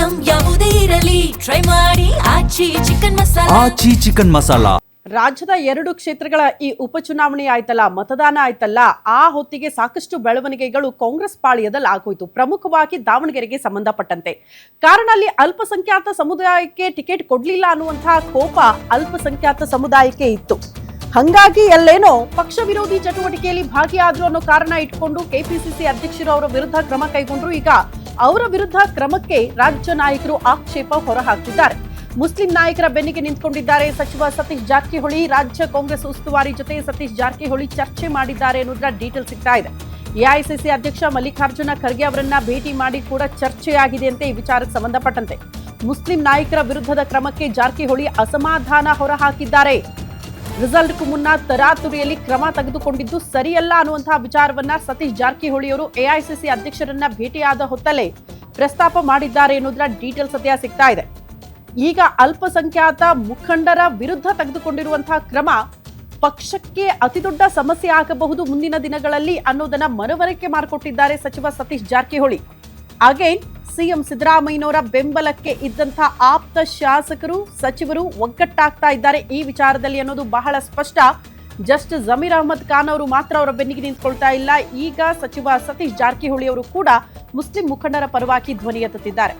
Item ಯಾವುದೇ ಇರಲಿ try ಮಾಡಿ ಆಚಿ ಚಿಕನ್ ಮಸಾಲಾ. ರಾಜ್ಯದ 2 ಕ್ಷೇತ್ರಗಳ ಈ ಉಪಚುನಾವಣೆ ಆಯ್ತಲ್ಲ, ಮತದಾನ ಆಯ್ತಲ್ಲ, ಆ ಹೊತ್ತಿಗೆ ಸಾಕಷ್ಟು ಬೆಳವಣಿಗೆಗಳು ಕಾಂಗ್ರೆಸ್ ಪಾಳ್ಯದಲ್ಲಿ ಆಗೋಯ್ತು. ಪ್ರಮುಖವಾಗಿ ದಾವಣಗೆರೆಗೆ ಸಂಬಂಧಪಟ್ಟಂತೆ. ಕಾರಣ ಅಲ್ಲಿ ಅಲ್ಪಸಂಖ್ಯಾತ ಸಮುದಾಯಕ್ಕೆ ಟಿಕೆಟ್ ಕೊಡ್ಲಿಲ್ಲ ಅನ್ನುವಂತಹ ಕೋಪ ಅಲ್ಪಸಂಖ್ಯಾತ ಸಮುದಾಯಕ್ಕೆ ಇತ್ತು. ಹಂಗಾಗಿ ಎಲ್ಲೇನೋ ಪಕ್ಷ ವಿರೋಧಿ ಚಟುವಟಿಕೆಯಲ್ಲಿ ಭಾಗಿಯಾದ್ರು ಅನ್ನೋ ಕಾರಣ ಇಟ್ಕೊಂಡು ಕೆಪಿಸಿಸಿ ಅಧ್ಯಕ್ಷರು ಅವರ ವಿರುದ್ಧ ಕ್ರಮ ಕೈಗೊಂಡ್ರು. ಈಗ ಅವರ ವಿರುದ್ಧ ಕ್ರಮಕ್ಕೆ ರಾಜ್ಯ ನಾಯಕರು ಆಕ್ಷೇಪ ಹೊರಹಾಕಿದ್ದಾರೆ. ಮುಸ್ಲಿಂ ನಾಯಕರ ಬೆನ್ನಿಗೆ ನಿಂತ್ಕೊಂಡಿದ್ದಾರೆ ಸಚಿವ ಸತೀಶ್ ಜಾರಕಿಹೊಳಿ. ರಾಜ್ಯ ಕಾಂಗ್ರೆಸ್ ಉಸ್ತುವಾರಿ ಜೊತೆ ಸತೀಶ್ ಜಾರಕಿಹೊಳಿ ಚರ್ಚೆ ಮಾಡಿದ್ದಾರೆ ಅನ್ನೋದ್ರ ಡೀಟೇಲ್ ಸಿಗ್ತಾ ಇದೆ. ಎಐಸಿಸಿ ಅಧ್ಯಕ್ಷ ಮಲ್ಲಿಕಾರ್ಜುನ ಖರ್ಗೆ ಅವರನ್ನ ಭೇಟಿ ಮಾಡಿ ಕೂಡ ಚರ್ಚೆಯಾಗಿದೆ ಅಂತೆ. ಈ ವಿಚಾರಕ್ಕೆ ಸಂಬಂಧಪಟ್ಟಂತೆ ಮುಸ್ಲಿಂ ನಾಯಕರ ವಿರುದ್ಧದ ಕ್ರಮಕ್ಕೆ ಜಾರಕಿಹೊಳಿ ಅಸಮಾಧಾನ ಹೊರಹಾಕಿದ್ದಾರೆ. ರಿಸಲ್ಟ್ಗೂ ಮುನ್ನ ತರಾತುರಿಯಲ್ಲಿ ಕ್ರಮ ತೆಗೆದುಕೊಂಡಿದ್ದು ಸರಿಯಲ್ಲ ಅನ್ನುವಂತಹ ವಿಚಾರವನ್ನ ಸತೀಶ್ ಜಾರಕಿಹೊಳಿ ಅವರು ಎಐಸಿಸಿ ಅಧ್ಯಕ್ಷರನ್ನ ಭೇಟಿಯಾದ ಹೊತ್ತಲೇ ಪ್ರಸ್ತಾಪ ಮಾಡಿದ್ದಾರೆ ಅನ್ನೋದ್ರ ಡೀಟೇಲ್ ಸದ್ಯ ಸಿಗ್ತಾ ಇದೆ. ಈಗ ಅಲ್ಪಸಂಖ್ಯಾತ ಮುಖಂಡರ ವಿರುದ್ಧ ತೆಗೆದುಕೊಂಡಿರುವಂತಹ ಕ್ರಮ ಪಕ್ಷಕ್ಕೆ ಅತಿದೊಡ್ಡ ಸಮಸ್ಯೆ ಆಗಬಹುದು ಮುಂದಿನ ದಿನಗಳಲ್ಲಿ ಅನ್ನೋದನ್ನ ಮನವರಿಕೆ ಮಾಡಿಕೊಟ್ಟಿದ್ದಾರೆ ಸಚಿವ ಸತೀಶ್ ಜಾರಕಿಹೊಳಿ. ಅಗೇನ್ ಸಿಎಂ ಸಿದ್ದರಾಮಯ್ಯನವರ ಬೆಂಬಲಕ್ಕೆ ಇದ್ದಂತಹ ಆಪ್ತ ಶಾಸಕರು ಸಚಿವರು ಒಗ್ಗಟ್ಟಾಗ್ತಾ ಇದ್ದಾರೆ ಈ ವಿಚಾರದಲ್ಲಿ ಅನ್ನೋದು ಬಹಳ ಸ್ಪಷ್ಟ. ಜಸ್ಟ್ ಜಮೀರ್ ಅಹಮದ್ ಖಾನ್ ಅವರು ಮಾತ್ರ ಅವರ ಬೆನ್ನಿಗೆ ನಿಂತ್ಕೊಳ್ತಾ ಇಲ್ಲ. ಈಗ ಸಚಿವ ಸತೀಶ್ ಜಾರಕಿಹೊಳಿ ಅವರು ಕೂಡ ಮುಸ್ಲಿಂ ಮುಖಂಡರ ಪರವಾಗಿ ಧ್ವನಿ ಎತ್ತುತ್ತಿದ್ದಾರೆ.